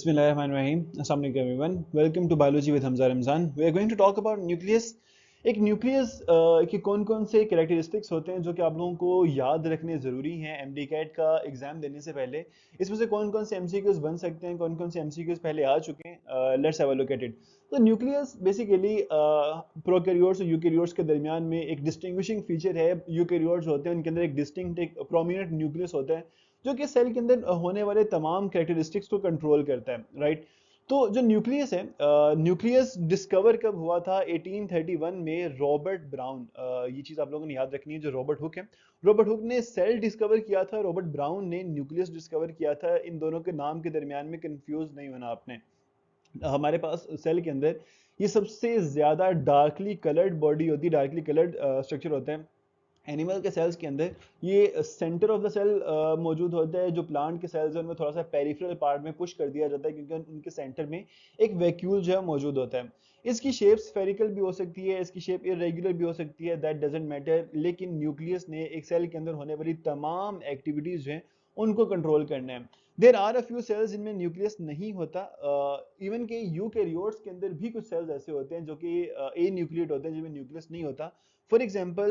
Bismillahirrahmanirrahim. Assalamu alaikum everyone. Welcome to Biology with Hamza Ramzan. We are going to talk about nucleus. एक nucleus के कौन कौन से characteristics होते हैं जो कि आप लोगों को याद रखने ज़रूरी हैं एमडी कैट का एग्ज़ाम देने से पहले. इसमें से कौन कौन से एमसीक्यूज बन सकते हैं, कौन कौन से एमसीक्यूज पहले आ चुके हैं. Let's have a look at it. तो न्यूक्लियस बेसिकली प्रोकैरियोट्स और यूकैरियोट्स के दरमियान में एक डिस्टिंग्विशिंग फीचर है. यूकैरियोट्स होते हैं, उनके अंदर एक डिस्टिंक्ट, एक प्रोमिनेंट न्यूक्लियस होता है जो कि सेल के अंदर होने वाले तमाम कैरेक्टरिस्टिक्स को कंट्रोल करता है, राइट. तो जो न्यूक्लियस है, न्यूक्लियस डिस्कवर कब हुआ था? 1831 में रॉबर्ट ब्राउन. ये चीज़ आप लोगों ने याद रखनी है. जो रॉबर्ट हुक है, रॉबर्ट हुक ने सेल डिस्कवर किया था, रॉबर्ट ब्राउन ने न्यूक्लियस डिस्कवर किया था. इन दोनों के नाम के दरमियान में कंफ्यूज नहीं होना आपने. हमारे पास सेल के अंदर ये सबसे ज़्यादा डार्कली कलर्ड बॉडी होती है, डार्कली कलर्ड स्ट्रक्चर होता है. एनिमल के सेल्स के अंदर ये सेंटर ऑफ द सेल मौजूद होता है. जो प्लांट के सेल्स हैं उनमें थोड़ा सा पेरिफेरल पार्ट में पुश कर दिया जाता है क्योंकि उनके सेंटर में एक वैक्यूल जो है मौजूद होता है. इसकी शेप स्फेरिकल भी हो सकती है, इसकी शेप इरेगुलर भी हो सकती है, दैट डजंट मैटर. लेकिन न्यूक्लियस ने एक सेल के अंदर होने वाली तमाम एक्टिविटीज जो हैं उनको कंट्रोल करना है. There are a few cells जिनमें न्यूक्लियस नहीं होता. इवन के यूकैरियोट्स के अंदर भी कुछ सेल्स ऐसे होते हैं जो कि ए न्यूक्लिएट होते हैं, जिनमें न्यूक्लियस नहीं होता. For example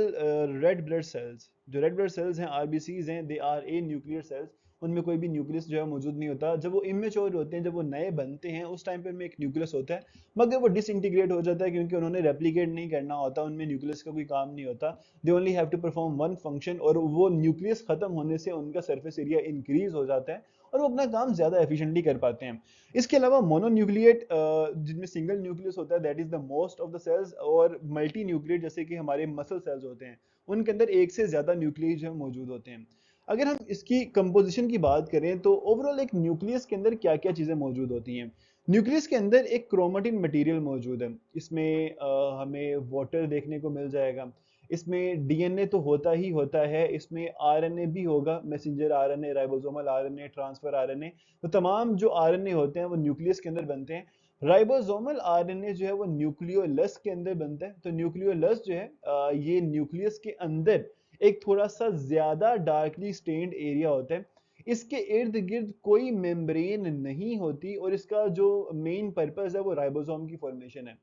red blood cells. जो रेड ब्लड सेल्स हैं, आरबीसीज हैं, they are a nuclear cells. उनमें कोई भी न्यूक्लियस जो है मौजूद नहीं होता. जब वो इमेच्योर होते हैं, जब वो नए बनते हैं, उस टाइम पे उनमें एक न्यूक्लियस होता है, मगर वो डिसइंटीग्रेट हो जाता है क्योंकि उन्होंने रेप्लिकेट नहीं करना होता. उनमें न्यूक्लियस का कोई काम नहीं होता. They only have to perform one function, और वो न्यूक्लियस खत्म होने से उनका सरफेस एरिया इंक्रीज हो जाता है और वो अपना काम ज्यादा एफिशिएंटली कर पाते हैं. इसके अलावा मोनोन्यूक्लिएट, जिनमें सिंगल न्यूक्लियस होता है, that is the most of the cells. और मल्टी न्यूक्लिएट जैसे कि हमारे मसल सेल्स होते हैं, उनके अंदर एक से ज्यादा न्यूक्लियस जो मौजूद होते हैं. अगर हम इसकी कंपोजिशन की बात करें तो ओवरऑल एक न्यूक्लियस के अंदर क्या क्या चीजें मौजूद होती हैं. न्यूक्लियस के अंदर एक क्रोमेटिन मटेरियल मौजूद है. इसमें हमें वाटर देखने को मिल जाएगा. इसमें डीएनए तो होता ही होता है, इसमें आरएनए भी होगा, messenger RNA, ribosomal RNA, transfer RNA. तो तमाम जो आरएनए होते हैं वो न्यूक्लियस के अंदर बनते हैं. राइबोसोमल आरएनए जो है वो न्यूक्लियोलस के अंदर बनता है. तो न्यूक्लियोलस जो है, ये न्यूक्लियस के अंदर एक थोड़ा सा ज्यादा डार्कली स्टेन्ड एरिया होता है. इसके इर्द गिर्द कोई मेम्ब्रेन नहीं होती और इसका जो मेन पर्पस है वो राइबोसोम की फॉर्मेशन है.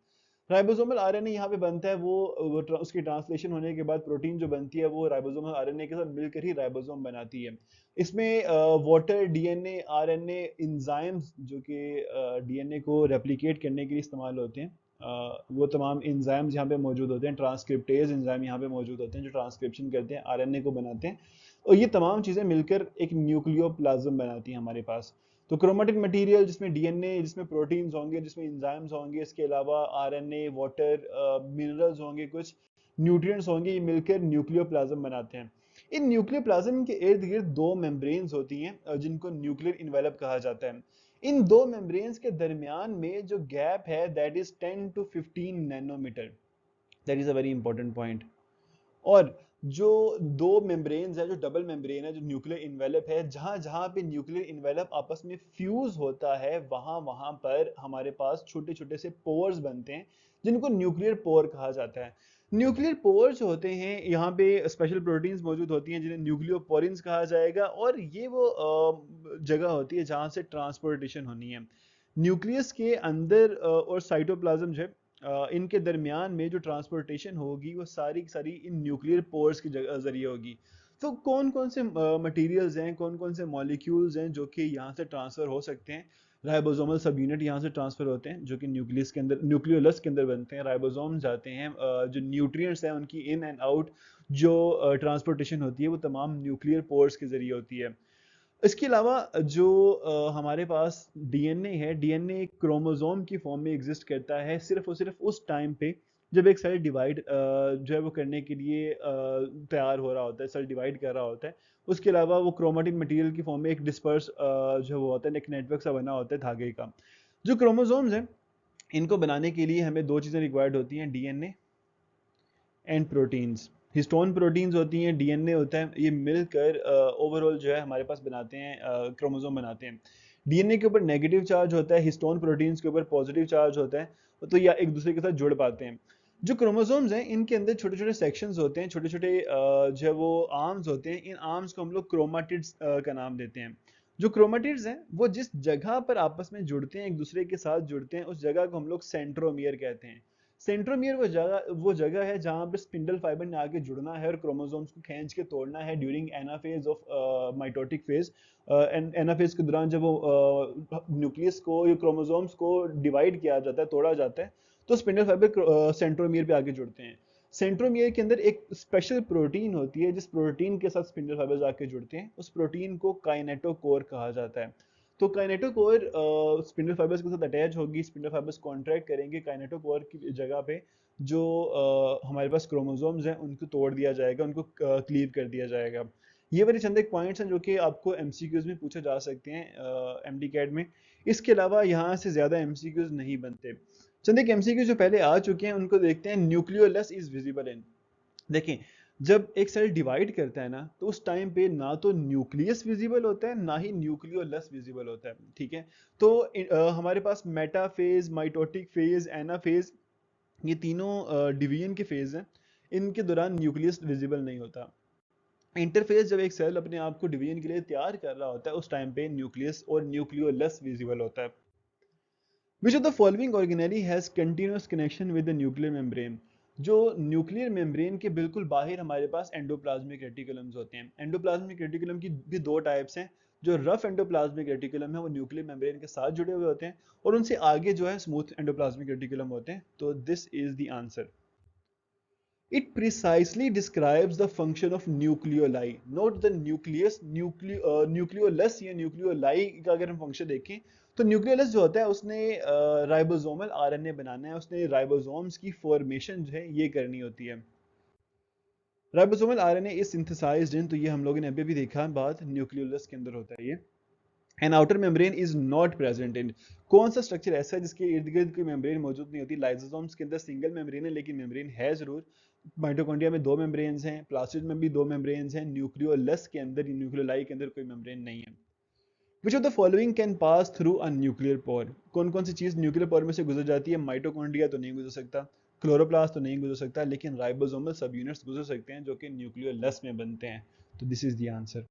राइबोसोमल आरएनए यहाँ पे बनता है, उसकी ट्रांसलेशन होने के बाद प्रोटीन जो बनती है वो राइबोसोमल आरएनए के साथ मिलकर ही राइबोसोम बनाती है. इसमें वाटर, डीएनए, आरएनए, एंजाइम्स जो कि डीएनए को रेप्लिकेट करने के लिए इस्तेमाल होते हैं, वो तमाम एंजाइम्स यहाँ पे मौजूद होते हैं. ट्रांसक्रिप्टेज एंजाइम यहाँ पे मौजूद होते हैं जो ट्रांसक्रिप्शन करते हैं, आरएनए को बनाते हैं. और ये तमाम चीज़ें मिलकर एक न्यूक्लियोप्लाज्म बनाती हैं हमारे पास. तो क्रोमेटिन मटेरियल जिसमें डीएनए, जिसमें प्रोटीन्स होंगे, जिसमें एंजाइम्स होंगे, इसके अलावा आरएनए, वाटर, मिनरल्स होंगे, कुछ न्यूट्रिएंट्स होंगे, ये मिलकर न्यूक्लियोप्लाज्म बनाते हैं. इन न्यूक्लियोप्लाज्म के इर्द गिर्द दो मेम्ब्रेन्स होती हैं जिनको न्यूक्लियर इन्वेलप कहा जाता है. इन दो मेम्ब्रेन्स के दरमियान में जो गैप है that is 10 to 15 nanometre. That is a very important point. और जो दो मेम्ब्रेन्स है, जो डबल मेम्ब्रेन है, जो न्यूक्लियर इन्वेलप है, जहां जहां पे न्यूक्लियर इन्वेलप आपस में फ्यूज होता है, वहां वहां पर हमारे पास छोटे छोटे से पोर्स बनते हैं जिनको न्यूक्लियर पोर कहा जाता है. न्यूक्लियर पोर्स होते हैं, यहाँ पे स्पेशल प्रोटीन्स मौजूद होती हैं जिन्हें न्यूक्लियोपोरिन्स कहा जाएगा. और ये वो जगह होती है जहां से ट्रांसपोर्टेशन होनी है. न्यूक्लियस के अंदर और साइटोप्लाज्म जो है, इनके दरमियान में जो ट्रांसपोर्टेशन होगी वो सारी की सारी इन न्यूक्लियर पोर्स के जरिए होगी. तो कौन कौन से मटेरियल्स हैं, कौन कौन से मॉलिक्यूल्स हैं जो कि यहाँ से ट्रांसफर हो सकते हैं? राइबोसोमल सब यूनिट यहाँ से ट्रांसफर होते हैं जो कि न्यूक्लियस के अंदर, न्यूक्लियोलस के अंदर बनते हैं. राइबोसोम जाते हैं, जो न्यूट्रिएंट्स हैं उनकी इन एंड आउट जो ट्रांसपोर्टेशन होती है वो तमाम न्यूक्लियर पोर्स के जरिए होती है. इसके अलावा जो हमारे पास डीएनए है, डीएनए एक क्रोमोसोम की फॉर्म में एग्जिस्ट करता है सिर्फ और सिर्फ उस टाइम पे जब एक सेल डिवाइड जो है वो करने के लिए तैयार हो रहा होता है, सेल डिवाइड कर रहा होता है. उसके अलावा वो क्रोमेटिन मटेरियल की फॉर्म में एक डिस्पर्स जो वो होता है, एक नेटवर्क सा बना होता है धागे का. जो क्रोमोसोम्स हैं, इनको बनाने के लिए हमें दो चीज़ें रिक्वायर्ड होती हैं, DNA and proteins. Histone proteins होती हैं, डीएनए होता है, ये मिलकर ओवरऑल जो है हमारे पास बनाते हैं, क्रोमोसोम बनाते हैं. डीएनए के ऊपर नेगेटिव चार्ज होता है, हिस्टोन प्रोटीन्स के ऊपर पॉजिटिव चार्ज होता है, तो या एक दूसरे के साथ जुड़ पाते हैं. जो क्रोमोसोम्स हैं इनके अंदर छोटे छोटे सेक्शंस होते हैं, छोटे छोटे जो है वो आर्म्स होते हैं. इन आर्म्स को हम लोग क्रोमाटिड्स का नाम देते हैं. जो क्रोमेटिड्स हैं वो जिस जगह पर आपस में जुड़ते हैं, एक दूसरे के साथ जुड़ते हैं, उस जगह को हम लोग सेंट्रोमियर कहते हैं। सेंट्रोमियर वो जगह है जहां पर स्पिंडल फाइबर ने आके जुड़ना है और क्रोमोसोम्स को खींच के तोड़ना है during anaphase of mitotic phase. Anaphase के दौरान जब वो न्यूक्लियस को या क्रोमोसोम्स को डिवाइड किया जाता है, तोड़ा जाता है, तो स्पिंडल फाइबर सेंट्रोमियर पे आके जुड़ते हैं। सेंट्रोमियर के अंदर एक स्पेशल प्रोटीन होती है, जिस प्रोटीन के साथ स्पिंडल फाइबर्स आके जुड़ते हैं, उस प्रोटीन को काइनेटोकोर कहा जाता है। तो काइनेटोकोर स्पिंडल फाइबर्स के साथ अटैच होगी, स्पिंडल फाइबर्स कॉन्ट्रैक्ट करेंगे, काइनेटोकोर की जगह पे जो हमारे पास क्रोमोसोम्स हैं उनको तोड़ दिया जाएगा, उनको क्लीव कर दिया जाएगा। ये वाले चंद एक पॉइंट्स हैं जो कि आपको एमसीक्यूज में पूछे जा सकते हैं एमडी कैट में। इसके अलावा यहाँ से ज्यादा एमसीक्यूज नहीं बनते। चंद एक एमसीक्यू जो पहले आ चुके हैं उनको देखते हैं। न्यूक्लियोलस इज विजिबल इन, देखें जब एक सेल डिवाइड करता है ना, तो उस टाइम पे ना तो न्यूक्लियस विजिबल होता है ना ही न्यूक्लियोलस विजिबल होता है, ठीक है। तो हमारे पास मेटाफेज, माइटोटिक फेज, एनाफेज, ये तीनों डिवीजन के फेज हैं। इनके दौरान न्यूक्लियस विजिबल नहीं होता। इंटरफेस जब एक सेल अपने आप को डिवीजन के लिए तैयार कर रहा होता है, उस टाइम पे न्यूक्लियस और न्यूक्लियोलस विजिबल होता है। Which of the following organelle has continuous connection with the nuclear membrane? जो न्यूक्लियर मेम्ब्रेन के बिल्कुल बाहर हमारे पास एंडोप्लाज्मिक रेटिकुलम्स होते हैं। एंडोप्लाज्मिक रेटिकुलम की भी दो टाइप्स हैं। जो रफ एंडोप्लाज्मिक रेटिकुलम है वो न्यूक्लियर मेम्ब्रेन के साथ जुड़े हुए होते हैं, और उनसे आगे जो है स्मूथ एंडोप्लाज्मिक रेटिकुलम होते हैं। तो this is the answer. It precisely describes the function of nucleoli, not the nucleus. Nucleolus या न्यूक्लियोलाई का अगर हम फंक्शन देखें, तो न्यूक्लियोलस जो होता है उसने राइबोसोमल आरएनए बनाना है, उसने राइबोसोम्स की फॉर्मेशन जो है ये करनी होती है। राइबोसोमल आरएनए इज सिंथेसाइज्ड इन, तो ये हम लोगों ने अभी भी देखा बात, न्यूक्लियोलस के अंदर होता है ये। An outer membrane is not present in, कौन सा स्ट्रक्चर ऐसा है जिसके इर्द गिर्द कोई मेम्ब्रेन मौजूद नहीं होती? लाइसोसोम्स के अंदर सिंगल मेम्ब्रेन है, लेकिन मेम्ब्रेन है जरूर। माइटोकॉन्ड्रिया में दो मेम्ब्रेन्स हैं, प्लास्टिड में भी दो मेम्ब्रेन्स हैं, न्यूक्लियोलस के अंदर, न्यूक्लियोलाई के अंदर कोई मेम्ब्रेन नहीं है। Which of the following can pass through a nuclear pore, कौन कौन सी चीज न्यूक्लियर पोर में से गुजर जाती है? माइटोकॉन्ड्रिया तो नहीं गुजर सकता, क्लोरोप्लास्ट तो नहीं गुजर सकता, लेकिन राइबोसोमल सब यूनिट्स गुजर सकते हैं जो कि न्यूक्लियोलस में बनते हैं। तो दिस इज द आंसर।